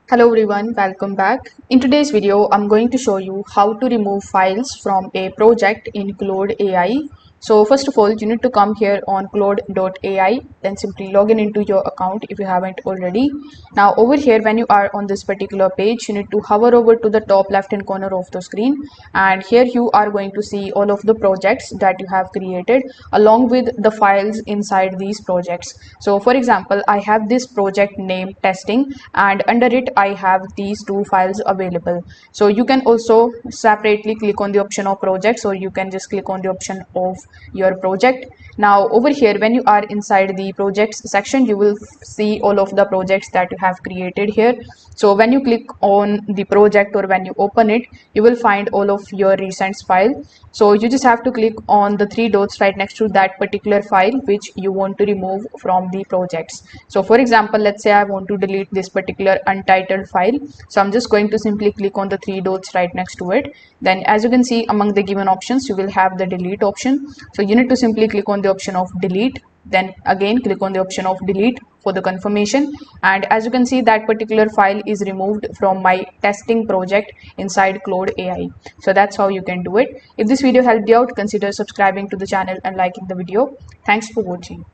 Hello everyone, welcome back. In today's video, I'm going to show you how to remove files from a project in Claude AI. So first of all, you need to come here on Claude.ai, then simply log in into your account if you haven't already. Now over here, when you are on this particular page, you need to hover over to the top left hand corner of the screen, and here you are going to see all of the projects that you have created along with the files inside these projects. So for example, I have this project name testing, and under it I have these two files available. So you can also separately click on the option of projects, or you can just click on the option of your project. Now over here, when you are inside the projects section, you will see all of the projects that you have created here. So when you click on the project or when you open it, you will find all of your recent file. So you just have to click on the three dots right next to that particular file which you want to remove from the projects. So for example, let's say I want to delete this particular untitled file. So I'm just going to simply click on the three dots right next to it. Then as you can see, among the given options, you will have the delete option. So you need to simply click on the option of delete, then again click on the option of delete for the confirmation. And as you can see, that particular file is removed from my testing project inside Claude AI. So that's how you can do it. If this video helped you out, consider subscribing to the channel and liking the video. Thanks for watching.